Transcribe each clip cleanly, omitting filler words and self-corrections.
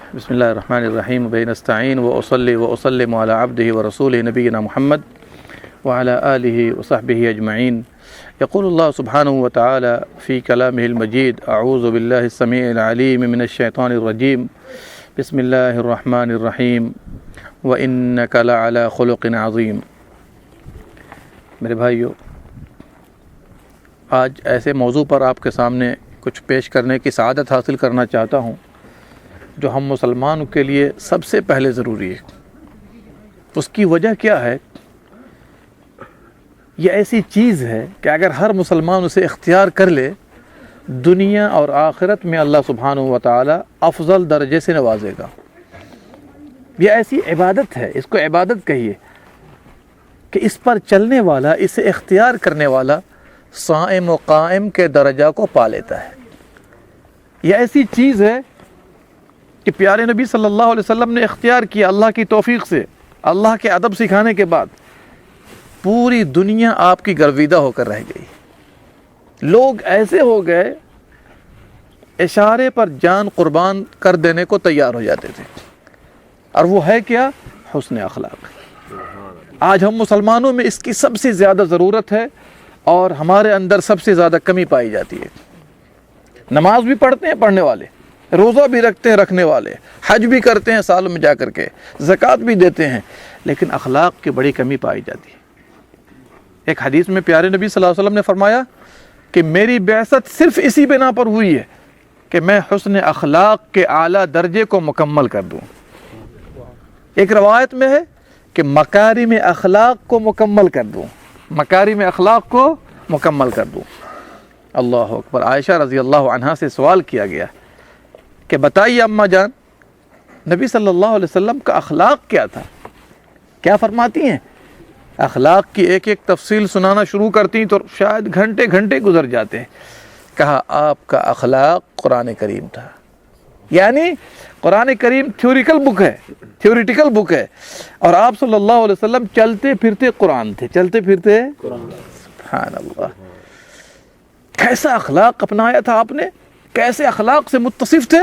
بسم الله الرحمن الرحيم وبه نستعين وأصلي وأسلم على عبده ورسوله نبينا محمد وعلى آله وصحبه أجمعين. يقول الله سبحانه وتعالى في كلامه المجيد: أعوذ بالله السميع العليم من الشيطان الرجيم. بسم الله الرحمن الرحيم وإنك لعلى خلق عظيم. میرے بھائیو، آج ایسے موضوع پر آپ کے سامنے کچھ پیش کرنے کی سعادت حاصل کرنا چاہتا ہوں جو ہم مسلمانوں کے لیے سب سے پہلے ضروری ہے۔ اس کی وجہ کیا ہے؟ یہ ایسی چیز ہے کہ اگر ہر مسلمان اسے اختیار کر لے، دنیا اور آخرت میں اللہ سبحانہ و تعالی افضل درجے سے نوازے گا۔ یہ ایسی عبادت ہے، اس کو عبادت کہیے، کہ اس پر چلنے والا، اسے اختیار کرنے والا صائم و قائم کے درجہ کو پا لیتا ہے۔ یہ ایسی چیز ہے کہ پیارے نبی صلی اللہ علیہ وسلم نے اختیار کیا اللہ کی توفیق سے، اللہ کے ادب سکھانے کے بعد پوری دنیا آپ کی گرویدہ ہو کر رہ گئی۔ لوگ ایسے ہو گئے، اشارے پر جان قربان کر دینے کو تیار ہو جاتے تھے، اور وہ ہے کیا؟ حسن اخلاق۔ آج ہم مسلمانوں میں اس کی سب سے زیادہ ضرورت ہے اور ہمارے اندر سب سے زیادہ کمی پائی جاتی ہے۔ نماز بھی پڑھتے ہیں پڑھنے والے، روزہ بھی رکھتے ہیں رکھنے والے، حج بھی کرتے ہیں سال میں جا کر کے، زکوٰۃ بھی دیتے ہیں، لیکن اخلاق کی بڑی کمی پائی جاتی ہے۔ ایک حدیث میں پیارے نبی صلی اللہ علیہ وسلم نے فرمایا کہ میری بعثت صرف اسی بنا پر ہوئی ہے کہ میں حسن اخلاق کے اعلیٰ درجے کو مکمل کر دوں۔ ایک روایت میں ہے کہ مکارم اخلاق کو مکمل کر دوں، مکارم اخلاق کو مکمل کر دوں۔ اللہ اکبر۔ عائشہ رضی اللہ عنہا سے سوال کیا گیا کہ بتائیے اماں جان، نبی صلی اللہ علیہ وسلم کا اخلاق کیا تھا؟ کیا فرماتی ہیں؟ اخلاق کی ایک ایک تفصیل سنانا شروع کرتی تو شاید گھنٹے گھنٹے گزر جاتے ہیں۔ کہا آپ کا اخلاق قرآن کریم تھا۔ یعنی قرآن کریم تھیوریٹیکل بک ہے، اور آپ صلی اللہ علیہ وسلم چلتے پھرتے قرآن تھے، چلتے پھرتے قرآن۔ سبحان اللہ، کیسا اخلاق اپنایا تھا آپ نے، کیسے اخلاق سے متصف تھے۔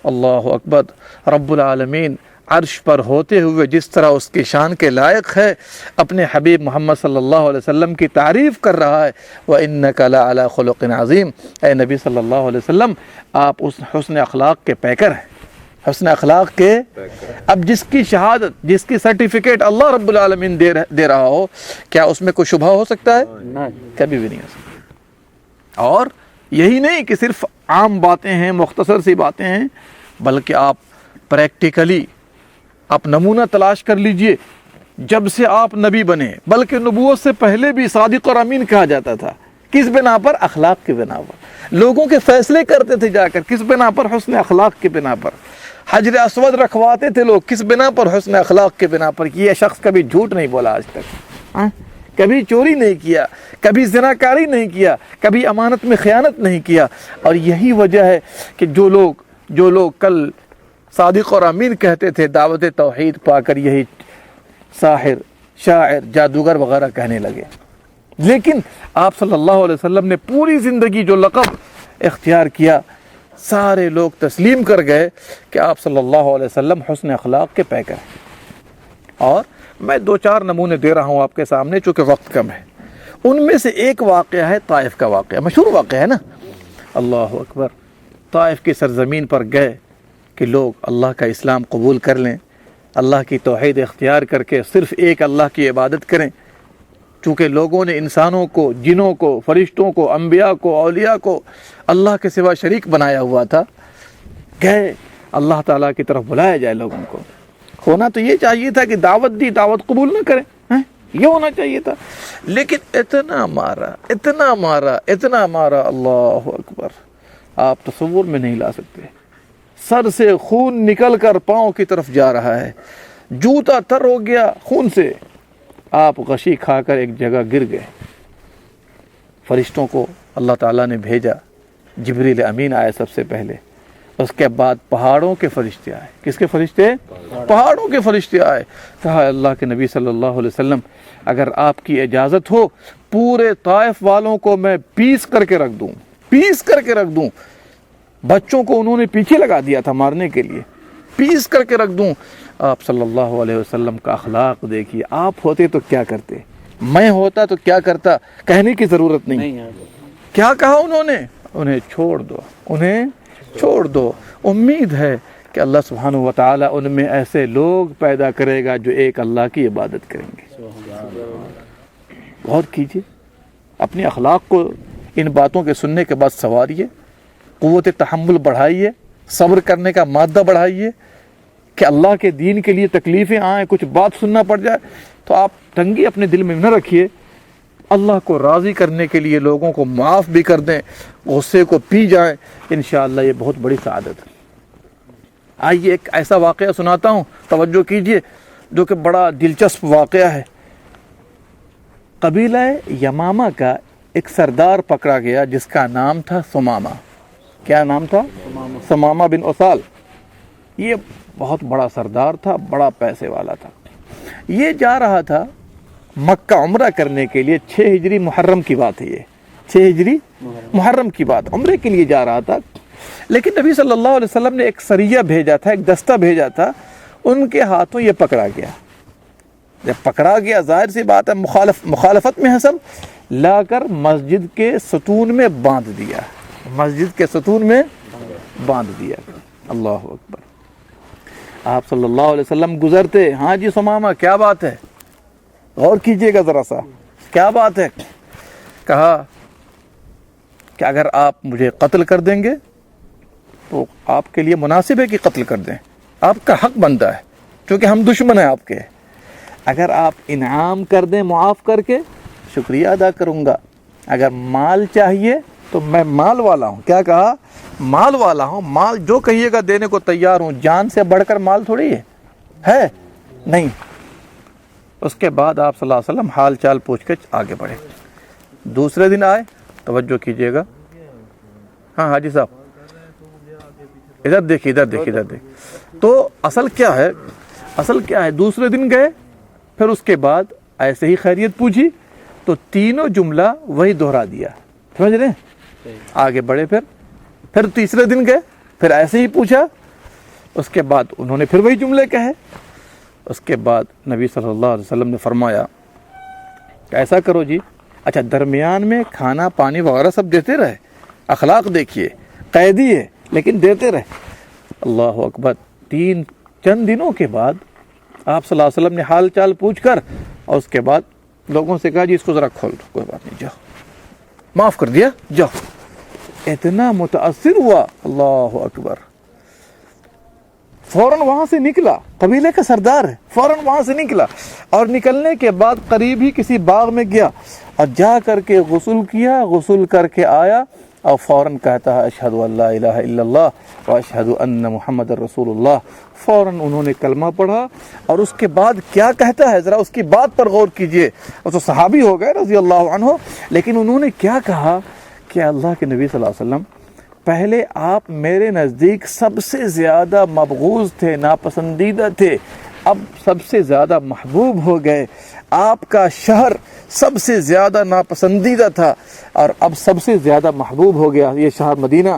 اللہ اکبر۔ رب العالمین عرش پر ہوتے ہوئے جس طرح اس کی شان کے لائق ہے، اپنے حبیب محمد صلی اللہ علیہ وسلم کی تعریف کر رہا ہے۔ وَإِنَّكَ لَعَلَىٰ خُلُقٍ عَظِيمٍ۔ اے نبی صلی اللہ علیہ وسلم، آپ اس حسن اخلاق کے پیکر ہیں، حسن اخلاق کے۔ اب جس کی شہادت، جس کی سرٹیفکیٹ اللہ رب العالمین دے رہا ہو، کیا اس میں کوئی شبہ ہو سکتا ہے؟ کبھی بھی نہیں ہو سکتا۔ اور یہی نہیں کہ صرف عام باتیں ہیں، مختصر سی باتیں ہیں، بلکہ آپ پریکٹیکلی آپ نمونہ تلاش کر لیجئے۔ جب سے آپ نبی بنے، بلکہ نبوت سے پہلے بھی صادق اور امین کہا جاتا تھا۔ کس بنا پر؟ اخلاق کی بنا پر۔ لوگوں کے فیصلے کرتے تھے جا کر، کس بنا پر؟ حسن اخلاق کی بنا پر۔ حجر اسود رکھواتے تھے لوگ، کس بنا پر؟ حسن اخلاق کے بنا پر۔ یہ شخص کبھی جھوٹ نہیں بولا آج تک، کبھی چوری نہیں کیا، کبھی زناکاری نہیں کیا، کبھی امانت میں خیانت نہیں کیا۔ اور یہی وجہ ہے کہ جو لوگ کل صادق اور امین کہتے تھے، دعوت توحید پا کر یہی ساحر، شاعر، جادوگر وغیرہ کہنے لگے۔ لیکن آپ صلی اللہ علیہ وسلم نے پوری زندگی جو لقب اختیار کیا، سارے لوگ تسلیم کر گئے کہ آپ صلی اللہ علیہ وسلم حسن اخلاق کے پیکر ہیں۔ اور میں 2-4 نمونے دے رہا ہوں آپ کے سامنے، چونکہ وقت کم ہے۔ ان میں سے ایک واقعہ ہے طائف کا واقعہ، مشہور واقعہ ہے نا۔ اللہ اکبر۔ طائف کی سرزمین پر گئے کہ لوگ اللہ کا اسلام قبول کر لیں، اللہ کی توحید اختیار کر کے صرف ایک اللہ کی عبادت کریں۔ چونکہ لوگوں نے انسانوں کو، جنوں کو، فرشتوں کو، انبیاء کو، اولیاء کو اللہ کے سوا شریک بنایا ہوا تھا، گئے اللہ تعالیٰ کی طرف بلایا جائے لوگوں کو۔ ہونا تو یہ چاہیے تھا کہ دعوت دی، دعوت قبول نہ کریں، یہ ہونا چاہیے تھا۔ لیکن اتنا مارا، اللہ اکبر، آپ تصور میں نہیں لا سکتے۔ سر سے خون نکل کر پاؤں کی طرف جا رہا ہے، جوتا تر ہو گیا خون سے۔ آپ غشی کھا کر ایک جگہ گر گئے۔ فرشتوں کو اللہ تعالیٰ نے بھیجا، جبریل امین آئے سب سے پہلے، اس کے بعد پہاڑوں کے فرشتے آئے۔ کس کے فرشتے؟ پہاڑوں کے فرشتے آئے۔ کہا اللہ کے نبی صلی اللہ علیہ وسلم، اگر آپ کی اجازت ہو، پورے طائف والوں کو میں پیس کر کے رکھ دوں۔ بچوں کو انہوں نے پیچھے لگا دیا تھا مارنے کے لیے، پیس کر کے رکھ دوں. آپ صلی اللہ علیہ وسلم کا اخلاق دیکھیے. آپ ہوتے تو کیا کرتے, میں ہوتا تو کیا کرتا, کہنے کی ضرورت نہیں. کیا کہا انہوں نے, انہیں چھوڑ دو, انہیں چھوڑ دو. امید ہے کہ اللہ سبحانہ و تعالیٰ ان میں ایسے لوگ پیدا کرے گا جو ایک اللہ کی عبادت کریں گے. غور کیجیے, اپنی اخلاق کو ان باتوں کے سننے کے بعد سنواریے, قوت تحمل بڑھائیے, صبر کرنے کا مادہ بڑھائیے کہ اللہ کے دین کے لیے تکلیفیں آئیں, کچھ بات سننا پڑ جائے تو آپ تنگی اپنے دل میں نہ رکھیے. اللہ کو راضی کرنے کے لیے لوگوں کو معاف بھی کر دیں, غصے کو پی جائیں, انشاءاللہ یہ بہت بڑی سعادت ہے. آئیے ایک ایسا واقعہ سناتا ہوں, توجہ کیجیے, جو کہ بڑا دلچسپ واقعہ ہے. قبیلہ یمامہ کا ایک سردار پکڑا گیا جس کا نام تھا ثمامہ. کیا نام تھا؟ ثمامہ بن اسال. یہ بہت بڑا سردار تھا, بڑا پیسے والا تھا. یہ جا رہا تھا مکہ عمرہ کرنے کے لیے. 6 ہجری محرم کی بات ہے, یہ 6 ہجری محرم کی بات, عمرے کے لیے جا رہا تھا. لیکن نبی صلی اللہ علیہ وسلم نے ایک سریہ بھیجا تھا, ایک دستہ بھیجا تھا, ان کے ہاتھوں یہ پکڑا گیا. جب پکڑا گیا ظاہر سی بات ہے مخالفت میں حسب, لا کر مسجد کے ستون میں باندھ دیا, مسجد کے ستون میں باندھ دیا. اللہ اکبر. آپ صلی اللہ علیہ وسلم گزرتے, ہاں جی ثمامہ کیا بات ہے, غور کیجئے گا ذرا سا, کیا بات ہے. کہا کہ اگر آپ مجھے قتل کر دیں گے تو آپ کے لیے مناسب ہے کہ قتل کر دیں, آپ کا حق بنتا ہے کیونکہ ہم دشمن ہیں آپ کے. اگر آپ انعام کر دیں معاف کر کے, شکریہ ادا کروں گا. اگر مال چاہیے تو میں مال والا ہوں. کیا کہا؟ مال والا ہوں, مال جو کہیے گا دینے کو تیار ہوں. جان سے بڑھ کر مال تھوڑی ہے نہیں. اس کے بعد آپ صلی اللہ علیہ وسلم حال چال پوچھ کے آگے بڑھے. دوسرے دن آئے, توجہ کیجیے گا, ہاں حاجی صاحب ادھر دیکھیے, ادھر دیکھیے, ادھر دیکھیے. تو اصل کیا ہے, دوسرے دن گئے, پھر اس کے بعد ایسے ہی خیریت پوچھی تو تینوں جملہ وہی دہرا دیا. سمجھ رہے ہیں؟ آگے بڑھے, پھر تیسرے دن گئے, پھر ایسے ہی پوچھا, اس کے بعد انہوں نے پھر وہی جملے کہے. اس کے بعد نبی صلی اللہ علیہ وسلم نے فرمایا کہ ایسا کرو جی, اچھا درمیان میں کھانا پانی وغیرہ سب دیتے رہے, اخلاق دیکھیے, قیدی ہے لیکن دیتے رہے. اللہ اکبر. چند دنوں کے بعد آپ صلی اللہ علیہ وسلم نے حال چال پوچھ کر اور اس کے بعد لوگوں سے کہا جی اس کو ذرا کھول دو, کوئی بات نہیں, جاؤ, معاف کر دیا, جاؤ. اتنا متاثر ہوا, اللہ اکبر. فوراً وہاں سے نکلا, قبیلے کا سردار ہے, فوراً وہاں سے نکلا اور نکلنے کے بعد قریب ہی کسی باغ میں گیا اور جا کر کے غسل کیا, غسل کر کے آیا اور فوراً کہتا ہے اشہد ان لا الہ الا اللہ و اشہد ان محمد رسول اللہ. فوراً انہوں نے کلمہ پڑھا اور اس کے بعد کیا کہتا ہے, ذرا اس کی بات پر غور کیجئے. وہ تو صحابی ہو گئے رضی اللہ عنہ, لیکن انہوں نے کیا کہا کہ اللہ کے نبی صلی اللہ علیہ وسلم, پہلے آپ میرے نزدیک سب سے زیادہ مبغوض تھے, ناپسندیدہ تھے, اب سب سے زیادہ محبوب ہو گئے. آپ کا شہر سب سے زیادہ ناپسندیدہ تھا اور اب سب سے زیادہ محبوب ہو گیا یہ شہر مدینہ.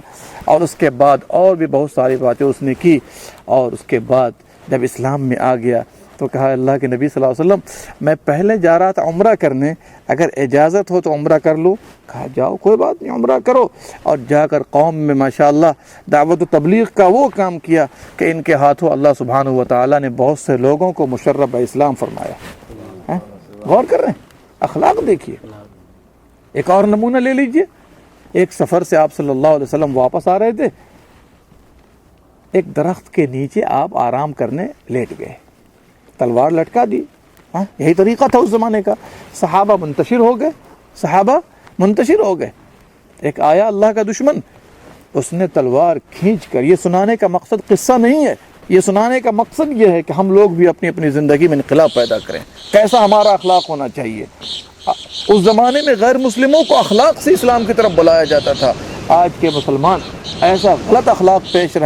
اور اس کے بعد اور بھی بہت ساری باتیں اس نے کی. اور اس کے بعد جب اسلام میں آ گیا تو کہا اللہ کے نبی صلی اللہ علیہ وسلم میں پہلے جا رہا تھا عمرہ کرنے, اگر اجازت ہو تو عمرہ کر لوں. کہا جاؤ, کوئی بات نہیں, عمرہ کرو. اور جا کر قوم میں ماشاءاللہ دعوت و تبلیغ کا وہ کام کیا کہ ان کے ہاتھوں اللہ سبحانہ و تعالیٰ نے بہت سے لوگوں کو مشرب اسلام فرمایا. غور کر رہے ہیں, اخلاق دیکھیے. ایک اور نمونہ لے لیجئے. ایک سفر سے آپ صلی اللہ علیہ وسلم واپس آ رہے تھے, ایک درخت کے نیچے آپ آرام کرنے لیٹ گئے, تلوار لٹکا دی. یہی طریقہ تھا اس زمانے کا. صحابہ منتشر ہو گئے. ایک آیا اللہ کا دشمن, اس نے تلوار کھینچ کر, یہ سنانے کا مقصد قصہ نہیں ہے, یہ سنانے کا مقصد یہ ہے کہ ہم لوگ بھی اپنی اپنی زندگی میں انقلاب پیدا کریں, کیسا ہمارا اخلاق ہونا چاہیے. اس زمانے میں غیر مسلموں کو اخلاق سے اسلام کی طرف بلایا جاتا تھا. آج کے مسلمان ایسا غلط اخلاق پیش کر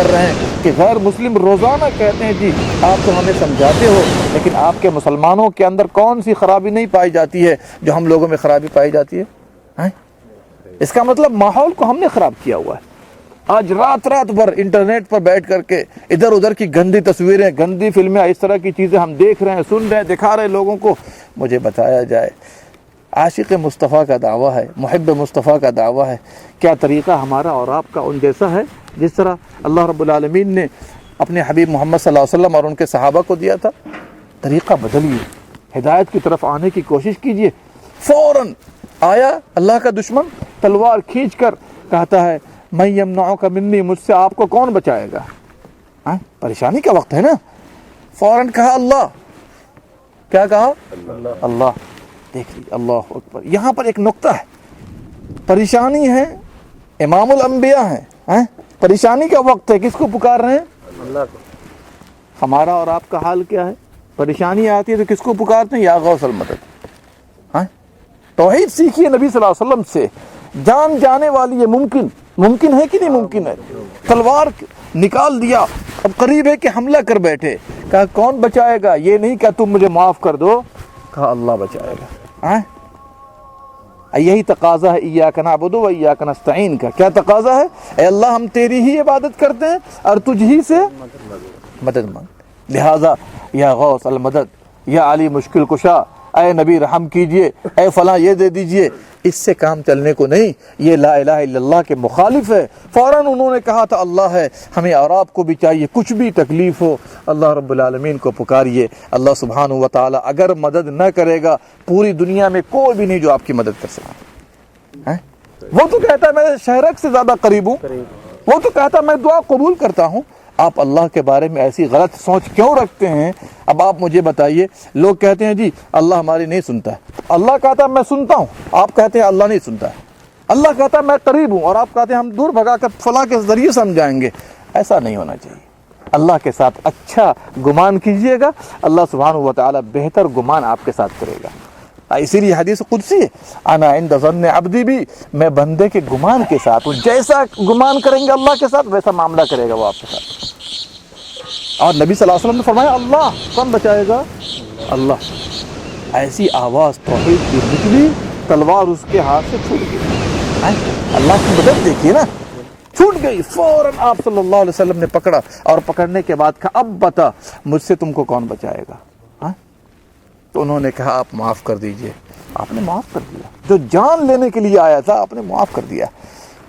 رہے ہیں کہ غیر مسلم روزانہ کہتے ہیں جی آپ تو ہمیں سمجھاتے ہو, لیکن آپ کے مسلمانوں کے اندر کون سی خرابی نہیں پائی جاتی ہے جو ہم لوگوں میں خرابی پائی جاتی ہے. اس کا مطلب ماحول کو ہم نے خراب کیا ہوا ہے. آج رات رات بھر انٹرنیٹ پر بیٹھ کر کے ادھر ادھر کی گندی تصویریں، گندی فلمیں، اس طرح کی چیزیں ہم دیکھ رہے ہیں، سن رہے ہیں، دکھا رہے ہیں لوگوں کو. مجھے بتایا جائے، عاشق مصطفیٰ کا دعویٰ ہے، محب مصطفیٰ کا دعویٰ ہے، کیا طریقہ ہمارا اور آپ کا ان جیسا ہے جس طرح اللہ رب العالمین نے اپنے حبیب محمد صلی اللہ علیہ وسلم اور ان کے صحابہ کو دیا تھا؟ طریقہ بدلیے، ہدایت کی طرف آنے کی کوشش کیجیے. فوراً آیا اللہ کا دشمن، تلوار کھینچ کر کہتا ہے میں یمنعک منی، مجھ سے آپ کو کون بچائے گا؟ پریشانی کا وقت ہے نا. فوراً کہا اللہ. کیا کہا؟ اللہ. دیکھ لیجیے، اللہ اکبر. یہاں پر ایک نقطہ ہے، پریشانی ہے، امام الانبیاء ہیں، پریشانی کا وقت ہے، کس کو پکار رہے ہیں؟ اللہ کو. ہمارا اور آپ کا حال کیا ہے؟ پریشانی آتی ہے تو کس کو پکارتے ہیں؟ یا غوث المدد. توحید سیکھیے نبی صلی اللہ علیہ وسلم سے، جان جانے والی ہے. ممکن ہے کہ نہیں ممکن ہے؟ تلوار نکال دیا، اب قریب ہے کہ حملہ کر بیٹھے. کہا کون بچائے گا؟ یہ نہیں کہ تم مجھے معاف کر دو، کہا اللہ بچائے گا. یہی تقاضا ہے ایاک نعبد و ایاک نستعین کا. کیا تقاضا ہے؟ اے اللہ ہم تیری ہی عبادت کرتے ہیں اور تجھ ہی سے مدد مانگ. لہذا یا غوث المدد، یا علی مشکل کشا، اے نبی رحم کیجئے، اے فلاں یہ دے دیجئے، اس سے کام چلنے کو نہیں. یہ لا الہ الا اللہ کے مخالف ہے. فوراً انہوں نے کہا تھا اللہ ہے، ہمیں اور آپ کو بھی چاہیے، کچھ بھی تکلیف ہو اللہ رب العالمین کو پکاریے. اللہ سبحانہ و تعالی اگر مدد نہ کرے گا، پوری دنیا میں کوئی بھی نہیں جو آپ کی مدد کر سکے. وہ تو کہتا ہے میں شہرک سے زیادہ قریب ہوں، وہ تو کہتا ہے میں دعا قبول کرتا ہوں. آپ اللہ کے بارے میں ایسی غلط سوچ کیوں رکھتے ہیں؟ اب آپ مجھے بتائیے. لوگ کہتے ہیں جی اللہ ہماری نہیں سنتا ہے. اللہ کہتا ہے میں سنتا ہوں، آپ کہتے ہیں اللہ نہیں سنتا ہے. اللہ کہتا ہے میں قریب ہوں اور آپ کہتے ہیں ہم دور بھگا کر فلاں کے ذریعے سمجھائیں گے. ایسا نہیں ہونا چاہیے. اللہ کے ساتھ اچھا گمان کیجئے گا، اللہ سبحانہ و تعالی بہتر گمان آپ کے ساتھ کرے گا. اسی لیے حدیث قدسی ہے، انا عند ظن عبدی بھی، میں بندے کے گمان کے ساتھ ہوں. جیسا گمان کریں گے اللہ کے ساتھ ویسا معاملہ کرے گا وہ آپ کے ساتھ. اور نبی صلی اللہ علیہ وسلم نے فرمایا اللہ کون بچائے گا؟ اللہ. ایسی آواز توحید کی نکلی، تلوار اس کے ہاتھ سے چھوٹ گئی. اللہ کی مدد دیکھیے نا، چھوٹ گئی. فوراً آپ صلی اللہ علیہ وسلم نے پکڑا اور پکڑنے کے بعد کہا اب بتا مجھ سے تم کو کون بچائے گا؟ تو انہوں نے کہا آپ معاف کر دیجئے. آپ نے معاف کر دیا. جو جان لینے کے لیے آیا تھا آپ نے معاف کر دیا.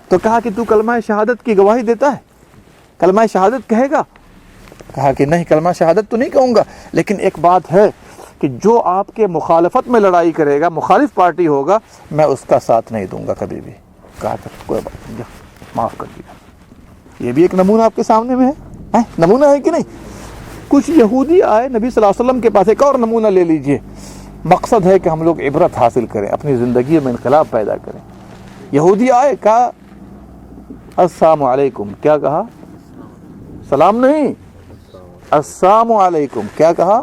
تو کہا کہ تو کلمہ شہادت کی گواہی دیتا ہے، کلمہ شہادت کہے گا؟ کہا کہ نہیں کلمہ شہادت تو نہیں کہوں گا، لیکن ایک بات ہے کہ جو آپ کے مخالفت میں لڑائی کرے گا، مخالف پارٹی ہوگا، میں اس کا ساتھ نہیں دوں گا کبھی بھی. کہا کہ کوئی بات نہیں، معاف کر دیا. یہ بھی ایک نمونہ آپ کے سامنے میں ہے. نمونہ ہے کہ نہیں؟ کچھ یہودی آئے نبی صلی اللہ علیہ وسلم کے پاس. ایک اور نمونہ لے لیجئے. مقصد ہے کہ ہم لوگ عبرت حاصل کریں، اپنی زندگی میں انقلاب پیدا کریں. یہودی آئے، کہا السلام علیکم. کیا کہا؟ سلام نہیں، السلام علیکم. کیا کہا؟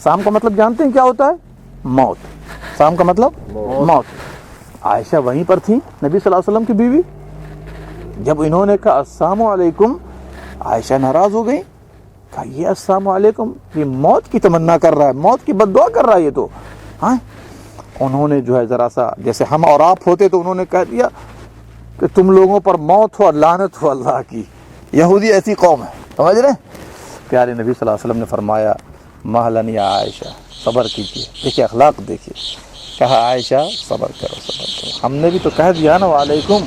سام کا مطلب جانتے ہیں کیا ہوتا ہے؟ موت. سام کا مطلب موت. عائشہ وہیں پر تھی، نبی صلی اللہ علیہ وسلم کی بیوی. جب انہوں نے کہا السلام علیکم، عائشہ ناراض ہو گئی. کہا یہ السلام علیکم، یہ موت کی تمنا کر رہا ہے، موت کی بد دعا کر رہا ہے یہ تو. انہوں نے جو ہے ذرا سا جیسے ہم اور آپ ہوتے تو انہوں نے کہہ دیا کہ تم لوگوں پر موت ہو اور لعنت ہو اللہ کی. یہودی ایسی قوم ہے، سمجھ رہے ہیں؟ پیارے نبی صلی اللہ علیہ وسلم نے فرمایا مہلن یا عائشہ، صبر کیجیے. دیکھیے اخلاق دیکھیے. کہا عائشہ صبر کرو صبر کرو، ہم نے بھی تو کہہ دیا نا وعلیکم،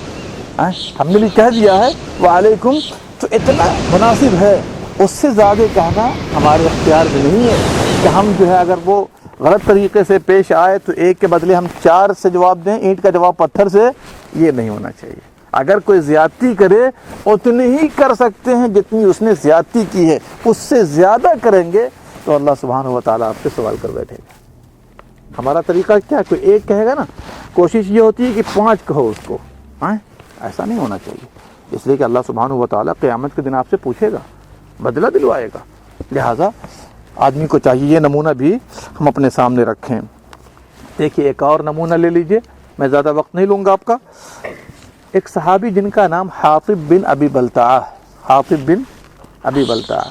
ہم نے بھی کہہ دیا ہے وعلیکم، تو اتنا مناسب ہے. اس سے زیادہ کہنا ہمارے اختیار میں نہیں ہے کہ ہم جو ہے اگر وہ غلط طریقے سے پیش آئے تو ایک کے بدلے ہم 4 سے جواب دیں، اینٹ کا جواب پتھر سے. یہ نہیں ہونا چاہیے. اگر کوئی زیادتی کرے اتنی ہی کر سکتے ہیں جتنی اس نے زیادتی کی ہے. اس سے زیادہ کریں گے تو اللہ سبحانہ و تعالیٰ آپ سے سوال کر بیٹھے گا. ہمارا طریقہ کیا ہے؟ کوئی ایک کہے گا نا، کوشش یہ ہوتی ہے کہ 5 کہو اس کو. ایسا نہیں ہونا چاہیے. اس لیے کہ اللہ سبحانہ و تعالیٰ قیامت کے دن آپ سے پوچھے گا، بدلہ دلوائے گا. لہٰذا آدمی کو چاہیے یہ نمونہ بھی ہم اپنے سامنے رکھیں. دیکھیے ایک اور نمونہ لے لیجئے، میں زیادہ وقت نہیں لوں گا آپ کا. ایک صحابی جن کا نام حاطب بن ابی بلتعہ. حاطب بن ابی بلتعہ.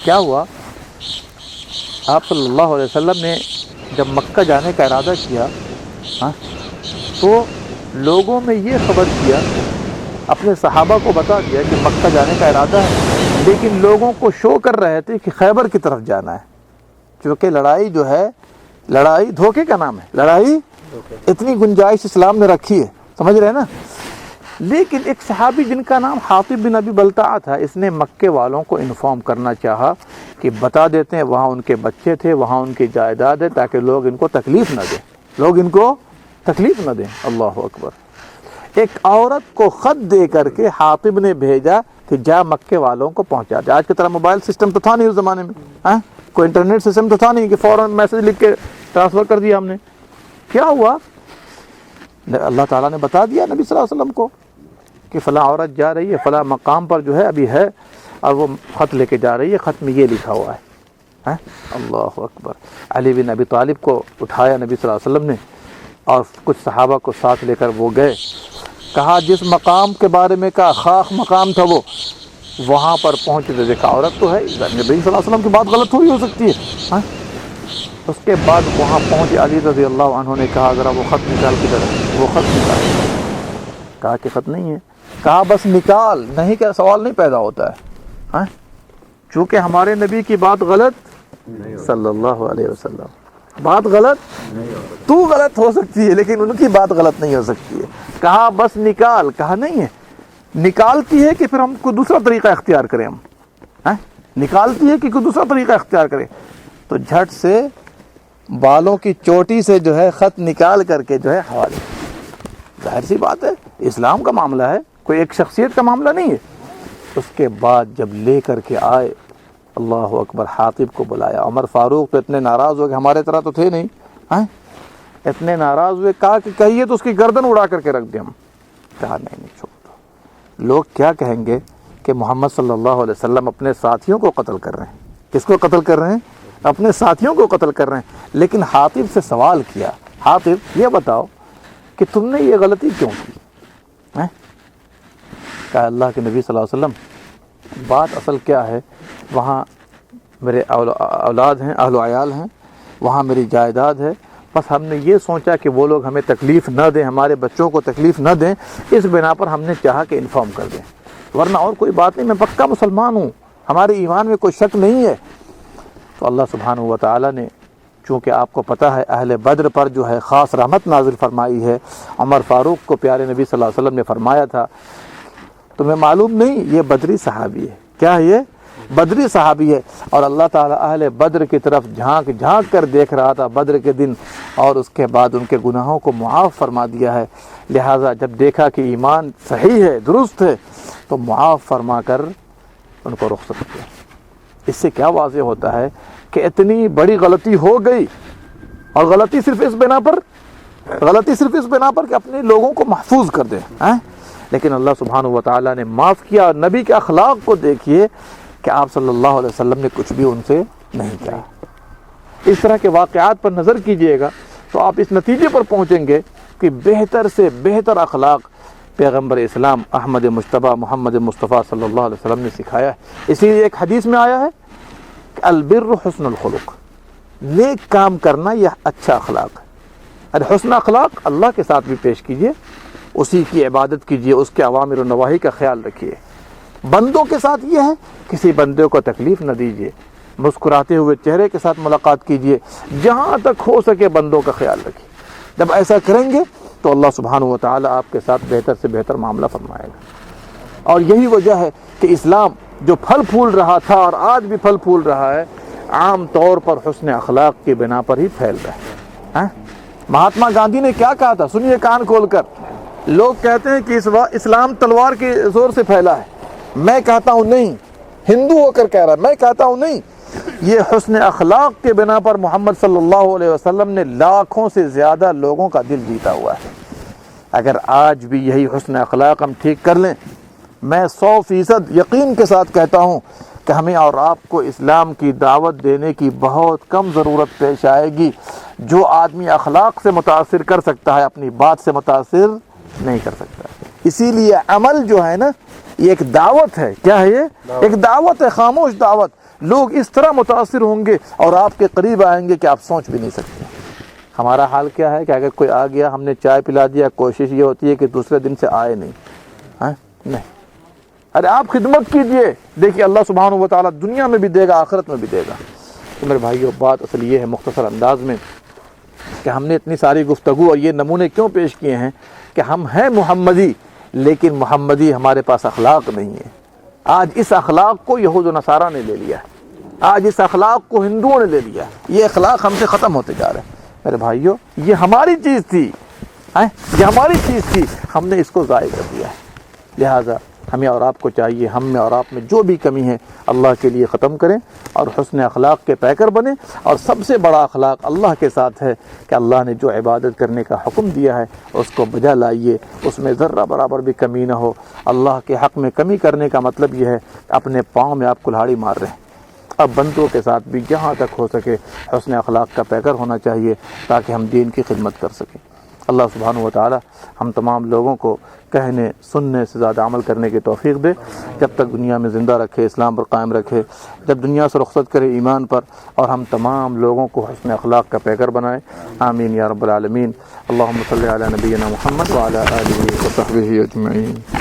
کیا ہوا؟ آپ صلی اللہ علیہ وسلم نے جب مکہ جانے کا ارادہ کیا تو لوگوں میں یہ خبر کیا اپنے صحابہ کو بتا دیا کہ مکہ جانے کا ارادہ ہے، لیکن لوگوں کو شو کر رہے تھے کہ خیبر کی طرف جانا ہے، چونکہ لڑائی جو ہے، لڑائی دھوکے کا نام ہے، لڑائی اتنی گنجائش اسلام نے رکھی ہے، سمجھ رہے ہیں نا۔ لیکن ایک صحابی جن کا نام حاطب بن ابی بلتعہ تھا، اس نے مکے والوں کو انفارم کرنا چاہا کہ بتا دیتے ہیں وہاں ان کے بچے تھے، وہاں ان کی جائیداد ہے، تاکہ لوگ ان کو تکلیف نہ دیں، لوگ ان کو تکلیف نہ دیں۔ اللہ اکبر۔ ایک عورت کو خط دے کر کے حاطب نے بھیجا کہ جا مکے والوں کو پہنچا دے۔ آج کی طرح موبائل سسٹم تو تھا نہیں اس زمانے میں، کوئی انٹرنیٹ سسٹم تو تھا نہیں کہ فوراً میسج لکھ کے ٹرانسفر کر دیا ہم نے۔ کیا ہوا؟ اللہ تعالیٰ نے بتا دیا نبی صلی اللہ علیہ وسلم کو کہ فلاں عورت جا رہی ہے فلاں مقام پر جو ہے ابھی ہے، اور وہ خط لے کے جا رہی ہے، خط میں یہ لکھا ہوا ہے۔ اللہ اکبر۔ علی بن ابی طالب کو اٹھایا نبی صلی اللہ علیہ وسلم نے، اور کچھ صحابہ کو ساتھ لے کر وہ گئے، کہا جس مقام کے بارے میں کہا خاک مقام تھا وہ، وہاں پر پہنچے تو دیکھا عورت تو ہے، نبی صلی اللہ علیہ وسلم کی بات غلط تھوڑی ہو سکتی ہے۔ اس کے بعد وہاں پہنچے، علی رضی اللہ عنہ نے کہا ذرا وہ خط نکال کے وہ خط نکال، کہا کہ خط نہیں ہے، کہا بس نکال، نہیں کہ سوال نہیں پیدا ہوتا ہے، چونکہ ہمارے نبی کی بات غلط صلی اللہ علیہ وسلم، بات غلط تو غلط ہو سکتی ہے لیکن ان کی بات غلط نہیں ہو سکتی ہے، کہا بس نکال، کہا نہیں ہے، نکالتی ہے کہ پھر ہم کو دوسرا طریقہ اختیار کریں، ہم نکالتی ہے کہ کوئی دوسرا طریقہ اختیار کریں، تو جھٹ سے بالوں کی چوٹی سے جو ہے خط نکال کر کے جو ہے حوالے۔ ظاہر سی بات ہے اسلام کا معاملہ ہے، کوئی ایک شخصیت کا معاملہ نہیں ہے۔ اس کے بعد جب لے کر کے آئے، اللہ اکبر، حاطب کو بلایا۔ عمر فاروق تو اتنے ناراض ہو گئے، ہمارے طرح تو تھے نہیں، اتنے ناراض ہوئے، کہا کہ کہیے تو اس کی گردن اڑا کر کے رکھ دیں ہم۔ کہا نہیں چھوڑ دو، لوگ کیا کہیں گے کہ محمد صلی اللہ علیہ وسلم اپنے ساتھیوں کو قتل کر رہے ہیں۔ کس کو قتل کر رہے ہیں؟ اپنے ساتھیوں کو قتل کر رہے ہیں۔ لیکن حاطب سے سوال کیا، حاطب یہ بتاؤ کہ تم نے یہ غلطی کیوں کی؟ کہا اللہ کے نبی صلی اللہ علیہ وسلم، بات اصل کیا ہے، وہاں میرے اولاد ہیں، اہل و عیال ہیں، وہاں میری جائیداد ہے، بس ہم نے یہ سوچا کہ وہ لوگ ہمیں تکلیف نہ دیں، ہمارے بچوں کو تکلیف نہ دیں، اس بنا پر ہم نے چاہا کہ انفارم کر دیں، ورنہ اور کوئی بات نہیں، میں پکا مسلمان ہوں، ہمارے ایمان میں کوئی شک نہیں ہے۔ تو اللہ سبحانہ و تعالیٰ نے، چونکہ آپ کو پتہ ہے اہل بدر پر جو ہے خاص رحمت نازل فرمائی ہے، عمر فاروق کو پیارے نبی صلی اللہ علیہ وسلم نے فرمایا تھا، تمہیں معلوم نہیں یہ بدری صحابی ہے، کیا ہے یہ؟ بدری صحابی ہے، اور اللہ تعالیٰ اہل بدر کی طرف جھانک جھانک کر دیکھ رہا تھا بدر کے دن، اور اس کے بعد ان کے گناہوں کو معاف فرما دیا ہے، لہٰذا جب دیکھا کہ ایمان صحیح ہے، درست ہے، تو معاف فرما کر ان کو رخصت کیا۔ اس سے کیا واضح ہوتا ہے کہ اتنی بڑی غلطی ہو گئی، اور غلطی صرف اس بنا پر کہ اپنے لوگوں کو محفوظ کر دیں، لیکن اللہ سبحانہ و تعالیٰ نے معاف کیا۔ اور نبی کے اخلاق کو دیکھیے کہ آپ صلی اللہ علیہ وسلم نے کچھ بھی ان سے نہیں کیا۔ اس طرح کے واقعات پر نظر کیجئے گا تو آپ اس نتیجے پر پہنچیں گے کہ بہتر سے بہتر اخلاق پیغمبر اسلام احمد مجتبیٰ محمد مصطفیٰ صلی اللہ علیہ وسلم نے سکھایا ہے۔ اسی لیے ایک حدیث میں آیا ہے کہ البر حسن الخلق، نیک کام کرنا یہ اچھا اخلاق ہے۔ اور حسن اخلاق اللہ کے ساتھ بھی پیش کیجئے، اسی کی عبادت کیجئے، اس کے اوامر و نواہی کا خیال رکھیے۔ بندوں کے ساتھ یہ ہے کسی بندے کو تکلیف نہ دیجیے، مسکراتے ہوئے چہرے کے ساتھ ملاقات کیجئے، جہاں تک ہو سکے بندوں کا خیال رکھیے۔ جب ایسا کریں گے تو اللہ سبحانہ و تعالیٰ آپ کے ساتھ بہتر سے بہتر معاملہ فرمائے گا۔ اور یہی وجہ ہے کہ اسلام جو پھل پھول رہا تھا اور آج بھی پھل پھول رہا ہے، عام طور پر حسن اخلاق کی بنا پر ہی پھیل رہا ہے۔ مہاتما گاندھی نے کیا کہا تھا؟ سنیے کان کھول کر۔ لوگ کہتے ہیں کہ اسلام تلوار کے زور سے پھیلا ہے، میں کہتا ہوں نہیں، ہندو ہو کر کہہ رہا ہے، میں کہتا ہوں نہیں، یہ حسن اخلاق کے بنا پر محمد صلی اللہ علیہ وسلم نے لاکھوں سے زیادہ لوگوں کا دل جیتا ہوا ہے۔ اگر آج بھی یہی حسن اخلاق ہم ٹھیک کر لیں، میں 100% یقین کے ساتھ کہتا ہوں کہ ہمیں اور آپ کو اسلام کی دعوت دینے کی بہت کم ضرورت پیش آئے گی۔ جو آدمی اخلاق سے متاثر کر سکتا ہے، اپنی بات سے متاثر نہیں کر سکتا۔ اسی لیے عمل جو ہے نا، یہ ایک دعوت ہے۔ کیا ہے یہ؟ ایک دعوت ہے، خاموش دعوت۔ لوگ اس طرح متاثر ہوں گے اور آپ کے قریب آئیں گے کہ آپ سوچ بھی نہیں سکتے۔ ہمارا حال کیا ہے کہ اگر کوئی آ گیا، ہم نے چائے پلا دیا، کوشش یہ ہوتی ہے کہ دوسرے دن سے آئے نہیں، نہیں. ارے آپ خدمت کیجئے, دیکھیے اللہ سبحانہ و تعالیٰ دنیا میں بھی دے گا, آخرت میں بھی دے گا. تو میرے بھائیو, بات اصل یہ ہے مختصر انداز میں کہ ہم نے اتنی ساری گفتگو اور یہ نمونے کیوں پیش کیے ہیں کہ ہم ہیں محمدی, لیکن محمدی ہمارے پاس اخلاق نہیں ہے. آج اس اخلاق کو یہود و نصارہ نے لے لیا ہے, آج اس اخلاق کو ہندوؤں نے لے لیا ہے. یہ اخلاق ہم سے ختم ہوتے جا رہے ہیں. میرے بھائیو, یہ ہماری چیز تھی, یہ ہماری چیز تھی, ہم نے اس کو ضائع کر دیا ہے. لہٰذا ہمیں اور آپ کو چاہیے, ہم میں اور آپ میں جو بھی کمی ہے اللہ کے لیے ختم کریں اور حسن اخلاق کے پیکر بنیں. اور سب سے بڑا اخلاق اللہ کے ساتھ ہے کہ اللہ نے جو عبادت کرنے کا حکم دیا ہے اس کو بجا لائیے, اس میں ذرہ برابر بھی کمی نہ ہو. اللہ کے حق میں کمی کرنے کا مطلب یہ ہے اپنے پاؤں میں آپ کلہاڑی مار رہے ہیں. اب بندوں کے ساتھ بھی جہاں تک ہو سکے حسن اخلاق کا پیکر ہونا چاہیے تاکہ ہم دین کی خدمت کر سکیں. اللہ سبحانہ و تعالی ہم تمام لوگوں کو کہنے سننے سے زیادہ عمل کرنے کی توفیق دے, جب تک دنیا میں زندہ رکھے, اسلام پر قائم رکھے, جب دنیا سے رخصت کرے ایمان پر, اور ہم تمام لوگوں کو حسن اخلاق کا پیکر بنائے. آمین یا رب العالمین. اللہم صلی علی نبینا محمد وعلی آلہ وصحبہ اجمعین.